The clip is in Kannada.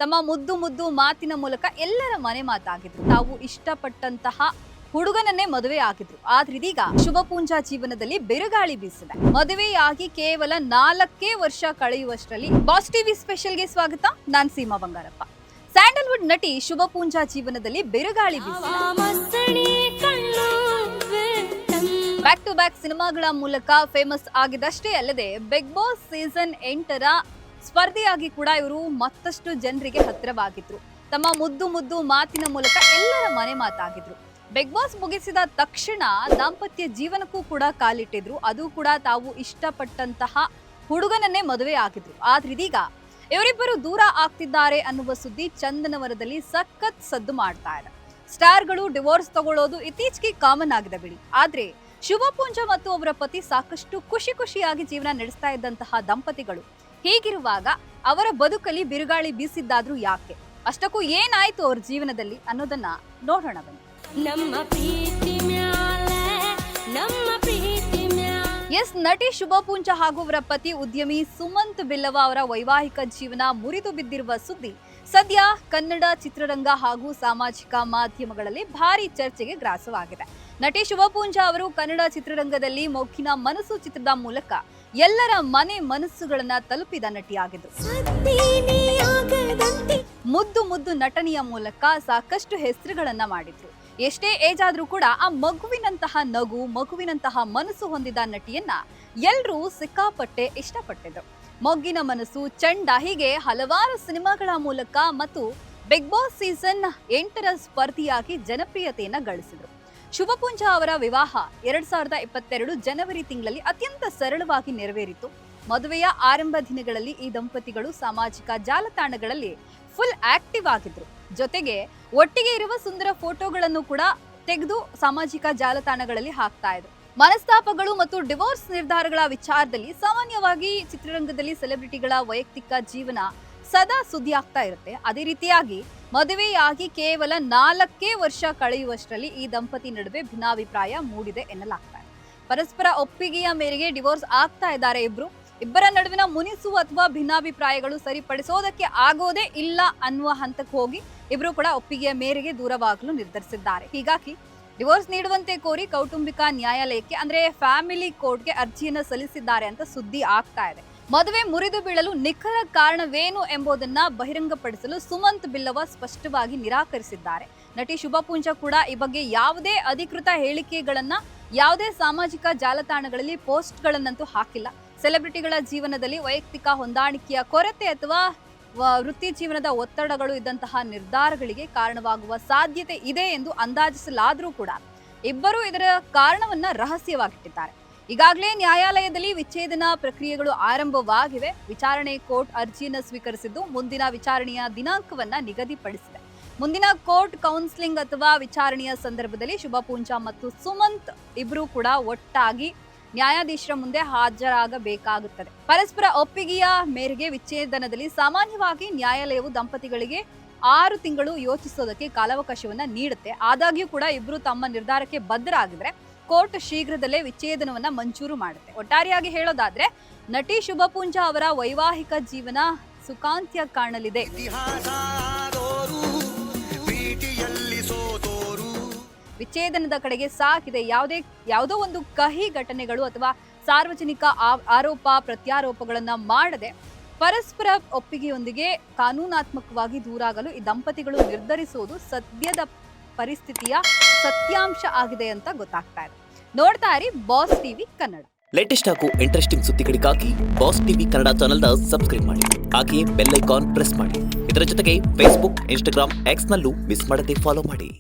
ತಮ್ಮ ಮುದ್ದು ಮುದ್ದು ಮಾತಿನ ಮೂಲಕ ಎಲ್ಲರ ಮನೆ ಮಾತಾಗಿದ್ರು. ತಾವು ಇಷ್ಟಪಟ್ಟಂತಹ ಹುಡುಗನನ್ನೇ ಮದುವೆ ಆಗಿದ್ರು. ಆದ್ರೆ ಇದೀಗ ಶುಭ ಪೂಂಜಾ ಜೀವನದಲ್ಲಿ ಬಿರುಗಾಳಿ ಬೀಸಿದೆ. ಮದುವೆಯಾಗಿ ಕೇವಲ 4 ವರ್ಷ ಕಳೆಯುವಷ್ಟರಲ್ಲಿ ಬಾಸ್ ಟಿವಿ ಸ್ಪೆಷಲ್ಗೆ ಸ್ವಾಗತ. ನಾನ್ ಸೀಮಾ ಬಂಗಾರಪ್ಪ. ಸ್ಯಾಂಡಲ್ವುಡ್ ನಟಿ ಶುಭ ಪೂಂಜಾ ಜೀವನದಲ್ಲಿ ಬಿರುಗಾಳಿ ಬೀಸಿದೆ. ಬ್ಯಾಕ್ ಟು ಬ್ಯಾಕ್ ಸಿನಿಮಾಗಳ ಮೂಲಕ ಫೇಮಸ್ ಆಗಿದಷ್ಟೇ ಅಲ್ಲದೆ ಬಿಗ್ ಬಾಸ್ ಸೀಸನ್ 8ರ ಸ್ಪರ್ಧಿಯಾಗಿ ಕೂಡ ಇವರು ಮತ್ತಷ್ಟು ಜನರಿಗೆ ಹತ್ತಿರವಾಗಿದ್ರು. ತಮ್ಮ ಮುದ್ದು ಮುದ್ದು ಮಾತಿನ ಮೂಲಕ ಎಲ್ಲರ ಮನೆ ಮಾತಾಗಿದ್ರು. ಬಿಗ್ ಬಾಸ್ ಮುಗಿಸಿದ ತಕ್ಷಣ ದಾಂಪತ್ಯ ಜೀವನಕ್ಕೂ ಕೂಡ ಕಾಲಿಟ್ಟಿದ್ರು. ಅದು ಕೂಡ ತಾವು ಇಷ್ಟಪಟ್ಟಂತಹ ಹುಡುಗನನ್ನೇ ಮದುವೆ ಆಗಿದ್ರು. ಆದ್ರೆ ಇದೀಗ ಇವರಿಬ್ಬರು ದೂರ ಆಗ್ತಿದ್ದಾರೆ ಅನ್ನುವ ಸುದ್ದಿ ಚಂದನವರದಲ್ಲಿ ಸಖತ್ ಸದ್ದು ಮಾಡ್ತಾ ಇದೆ. ಸ್ಟಾರ್ಗಳು ಡಿವೋರ್ಸ್ ತಗೊಳ್ಳೋದು ಇತ್ತೀಚೆಗೆ ಕಾಮನ್ ಆಗಿದೆ ಬಿಡಿ. ಆದ್ರೆ ಶುಭ ಪೂಂಜಾ ಮತ್ತು ಅವರ ಪತಿ ಸಾಕಷ್ಟು ಖುಷಿಯಾಗಿ ಜೀವನ ನಡೆಸ್ತಾ ಇದ್ದಂತಹ ದಂಪತಿಗಳು. ಹೀಗಿರುವಾಗ ಅವರ ಬದುಕಲ್ಲಿ ಬಿರುಗಾಳಿ ಬೀಸಿದ್ದಾದ್ರೂ ಯಾಕೆ, ಅಷ್ಟಕ್ಕೂ ಏನಾಯ್ತು ಅವ್ರ ಜೀವನದಲ್ಲಿ ಅನ್ನೋದನ್ನ ನೋಡೋಣ ಬನ್ನಿ. ಎಸ್, ನಟಿ ಶುಭ ಪೂಂಜಾ ಹಾಗೂ ಅವರ ಪತಿ ಉದ್ಯಮಿ ಸುಮಂತ್ ಬಿಲ್ಲವ ಅವರ ವೈವಾಹಿಕ ಜೀವನ ಮುರಿದು ಬಿದ್ದಿರುವ ಸುದ್ದಿ ಸದ್ಯ ಕನ್ನಡ ಚಿತ್ರರಂಗ ಹಾಗೂ ಸಾಮಾಜಿಕ ಮಾಧ್ಯಮಗಳಲ್ಲಿ ಭಾರಿ ಚರ್ಚೆಗೆ ಗ್ರಾಸವಾಗಿದೆ. ನಟಿ ಶುಭ ಪೂಂಜಾ ಅವರು ಕನ್ನಡ ಚಿತ್ರರಂಗದಲ್ಲಿ ಮೊಗ್ಗಿನ ಮನಸ್ಸು ಚಿತ್ರದ ಮೂಲಕ ಎಲ್ಲರ ಮನೆ ಮನಸ್ಸುಗಳನ್ನ ತಲುಪಿದ ನಟಿಯಾಗಿದ್ರು. ಮುದ್ದು ಮುದ್ದು ನಟನೆಯ ಮೂಲಕ ಸಾಕಷ್ಟು ಹೆಸರುಗಳನ್ನ ಮಾಡಿದ್ರು. ಎಷ್ಟೇ ಏಜ್ ಆದ್ರೂ ಕೂಡ ಆ ಮಗುವಿನಂತಹ ನಗು, ಮಗುವಿನಂತಹ ಮನಸ್ಸು ಹೊಂದಿದ ನಟಿಯನ್ನ ಎಲ್ರೂ ಸಿಕ್ಕಾಪಟ್ಟೆ ಇಷ್ಟಪಟ್ಟಿದ್ರು. ಮೊಗ್ಗಿನ ಮನಸ್ಸು, ಚಂಡ ಹೀಗೆ ಹಲವಾರು ಸಿನಿಮಾಗಳ ಮೂಲಕ ಮತ್ತು ಬಿಗ್ ಬಾಸ್ ಸೀಸನ್ 8ರ ಸ್ಪರ್ಧಿಯಾಗಿ ಜನಪ್ರಿಯತೆಯನ್ನ ಗಳಿಸಿದ್ರು. ಶುಭ ಪೂಂಜಾ ಅವರ ವಿವಾಹ 2022 ಜನವರಿ ತಿಂಗಳಲ್ಲಿ ಅತ್ಯಂತ ಸರಳವಾಗಿ ನೆರವೇರಿತು. ಮದುವೆಯ ಆರಂಭ ದಿನಗಳಲ್ಲಿ ಈ ದಂಪತಿಗಳು ಸಾಮಾಜಿಕ ಜಾಲತಾಣಗಳಲ್ಲಿ ಫುಲ್ ಆಕ್ಟಿವ್ ಆಗಿದ್ರು. ಜೊತೆಗೆ ಒಟ್ಟಿಗೆ ಇರುವ ಸುಂದರ ಫೋಟೋಗಳನ್ನು ಕೂಡ ತೆಗೆದು ಸಾಮಾಜಿಕ ಜಾಲತಾಣಗಳಲ್ಲಿ ಹಾಕ್ತಾ ಇದ್ರು. ಮನಸ್ತಾಪಗಳು ಮತ್ತು ಡಿವೋರ್ಸ್ ನಿರ್ಧಾರಗಳ ವಿಚಾರದಲ್ಲಿ ಸಾಮಾನ್ಯವಾಗಿ ಚಿತ್ರರಂಗದಲ್ಲಿ ಸೆಲೆಬ್ರಿಟಿಗಳ ವೈಯಕ್ತಿಕ ಜೀವನ ಸದಾ ಸುದ್ದಿ ಆಗ್ತಾ ಇರುತ್ತೆ. ಅದೇ ರೀತಿಯಾಗಿ ಮದುವೆಯಾಗಿ ಕೇವಲ 4 ವರ್ಷ ಕಳೆಯುವಷ್ಟರಲ್ಲಿ ಈ ದಂಪತಿ ನಡುವೆ ಭಿನ್ನಾಭಿಪ್ರಾಯ ಮೂಡಿದೆ ಎನ್ನಲಾಗ್ತಾ ಇದೆ. ಪರಸ್ಪರ ಒಪ್ಪಿಗೆಯ ಮೇರೆಗೆ ಡಿವೋರ್ಸ್ ಆಗ್ತಾ ಇದ್ದಾರೆ ಇಬ್ಬರ ನಡುವಿನ ಮುನಿಸು ಅಥವಾ ಭಿನ್ನಾಭಿಪ್ರಾಯಗಳು ಸರಿಪಡಿಸೋದಕ್ಕೆ ಆಗೋದೇ ಇಲ್ಲ ಅನ್ನುವ ಹಂತಕ್ಕೆ ಹೋಗಿ ಇಬ್ರು ಕೂಡ ಒಪ್ಪಿಗೆಯ ಮೇರೆಗೆ ದೂರವಾಗಲು ನಿರ್ಧರಿಸಿದ್ದಾರೆ. ಹೀಗಾಗಿ ಡಿವೋರ್ಸ್ ನೀಡುವಂತೆ ಕೋರಿ ಕೌಟುಂಬಿಕ ನ್ಯಾಯಾಲಯಕ್ಕೆ ಅಂದ್ರೆ ಫ್ಯಾಮಿಲಿ ಕೋರ್ಟ್ಗೆ ಅರ್ಜಿಯನ್ನು ಸಲ್ಲಿಸಿದ್ದಾರೆ ಅಂತ ಸುದ್ದಿ ಆಗ್ತಾ ಇದೆ. ಮದುವೆ ಮುರಿದು ಬೀಳಲು ನಿಖರ ಕಾರಣವೇನು ಎಂಬುದನ್ನ ಬಹಿರಂಗಪಡಿಸಲು ಸುಮಂತ್ ಬಿಲ್ಲವ ಸ್ಪಷ್ಟವಾಗಿ ನಿರಾಕರಿಸಿದ್ದಾರೆ. ನಟಿ ಶುಭ ಪೂಂಜಾ ಕೂಡ ಈ ಬಗ್ಗೆ ಯಾವುದೇ ಅಧಿಕೃತ ಹೇಳಿಕೆಗಳನ್ನ ಯಾವುದೇ ಸಾಮಾಜಿಕ ಜಾಲತಾಣಗಳಲ್ಲಿ ಪೋಸ್ಟ್ಗಳನ್ನಂತೂ ಹಾಕಿಲ್ಲ. ಸೆಲೆಬ್ರಿಟಿಗಳ ಜೀವನದಲ್ಲಿ ವೈಯಕ್ತಿಕ ಹೊಂದಾಣಿಕೆಯ ಕೊರತೆ ಅಥವಾ ವೃತ್ತಿ ಜೀವನದ ಒತ್ತಡಗಳು ಇದ್ದಂತಹ ನಿರ್ಧಾರಗಳಿಗೆ ಕಾರಣವಾಗುವ ಸಾಧ್ಯತೆ ಇದೆ ಎಂದು ಅಂದಾಜಿಸಲಾದರೂ ಕೂಡ ಇಬ್ಬರು ಇದರ ಕಾರಣವನ್ನ ರಹಸ್ಯವಾಗಿಟ್ಟಿದ್ದಾರೆ. ಈಗಾಗಲೇ ನ್ಯಾಯಾಲಯದಲ್ಲಿ ವಿಚ್ಛೇದನ ಪ್ರಕ್ರಿಯೆಗಳು ಆರಂಭವಾಗಿವೆ. ವಿಚಾರಣೆ ಕೋರ್ಟ್ ಅರ್ಜಿಯನ್ನು ಸ್ವೀಕರಿಸಿದ್ದು ಮುಂದಿನ ವಿಚಾರಣೆಯ ದಿನಾಂಕವನ್ನ ನಿಗದಿಪಡಿಸಿದೆ. ಮುಂದಿನ ಕೋರ್ಟ್ ಕೌನ್ಸಿಲಿಂಗ್ ಅಥವಾ ವಿಚಾರಣೆಯ ಸಂದರ್ಭದಲ್ಲಿ ಶುಭ ಪೂಂಜಾ ಮತ್ತು ಸುಮಂತ್ ಇಬ್ರು ಕೂಡ ಒಟ್ಟಾಗಿ ನ್ಯಾಯಾಧೀಶರ ಮುಂದೆ ಹಾಜರಾಗಬೇಕಾಗುತ್ತದೆ. ಪರಸ್ಪರ ಒಪ್ಪಿಗೆಯ ಮೇರೆಗೆ ವಿಚ್ಛೇದನದಲ್ಲಿ ಸಾಮಾನ್ಯವಾಗಿ ನ್ಯಾಯಾಲಯವು ದಂಪತಿಗಳಿಗೆ 6 ತಿಂಗಳು ಯೋಚಿಸೋದಕ್ಕೆ ಕಾಲಾವಕಾಶವನ್ನ ನೀಡುತ್ತೆ. ಆದಾಗ್ಯೂ ಕೂಡ ಇಬ್ರು ತಮ್ಮ ನಿರ್ಧಾರಕ್ಕೆ ಬದ್ಧರಾಗಿದ್ರೆ ಕೋರ್ಟ್ ಶೀಘ್ರದಲ್ಲೇ ವಿಚ್ಛೇದನವನ್ನ ಮಂಜೂರು ಮಾಡುತ್ತೆ. ಒಟ್ಟಾರೆಯಾಗಿ ಹೇಳೋದಾದ್ರೆ ನಟಿ ಶುಭ ಪೂಂಜಾ ಅವರ ವೈವಾಹಿಕ ಜೀವನ ಸುಖಾಂತ್ಯ ಕಾಣಲಿದೆ. ವಿಚ್ಛೇದನದ ಕಡೆಗೆ ಸಾಗಿದೆ. ಯಾವುದೋ ಒಂದು ಕಹಿ ಘಟನೆಗಳು ಅಥವಾ ಸಾರ್ವಜನಿಕ ಆರೋಪ ಪ್ರತ್ಯಾರೋಪಗಳನ್ನ ಮಾಡದೆ ಪರಸ್ಪರ ಒಪ್ಪಿಗೆಯೊಂದಿಗೆ ಕಾನೂನಾತ್ಮಕವಾಗಿ ದೂರಾಗಲು ಈ ದಂಪತಿಗಳು ನಿರ್ಧರಿಸುವುದು ಸದ್ಯದ ಪರಿಸ್ಥಿತಿಯ ಸತ್ಯಾಂಶ ಆಗಿದೆ ಅಂತ ಗೊತ್ತಾಗ್ತಾ ಇದೆ. ನೋಡ್ತಾ ಇರಿ ಬಾಸ್ ಟಿವಿ ಕನ್ನಡ. ಲೇಟೆಸ್ಟ್ ಹಾಗೂ ಇಂಟ್ರೆಸ್ಟಿಂಗ್ ಸುದ್ದಿಗಳಿಗಾಗಿ ಬಾಸ್ ಟಿವಿ ಕನ್ನಡ ಚಾನೆಲ್ನ ಸಬ್ಸ್ಕ್ರೈಬ್ ಮಾಡಿ. ಹಾಗೆಯೇ ಬೆಲ್ ಐಕಾನ್ ಪ್ರೆಸ್ ಮಾಡಿ. ಇದರ ಜೊತೆಗೆ ಫೇಸ್ಬುಕ್, ಇನ್ಸ್ಟಾಗ್ರಾಮ್, ಎಕ್ಸ್ ನಲ್ಲೂ ಮಿಸ್ ಮಾಡದೆ ಫಾಲೋ ಮಾಡಿ.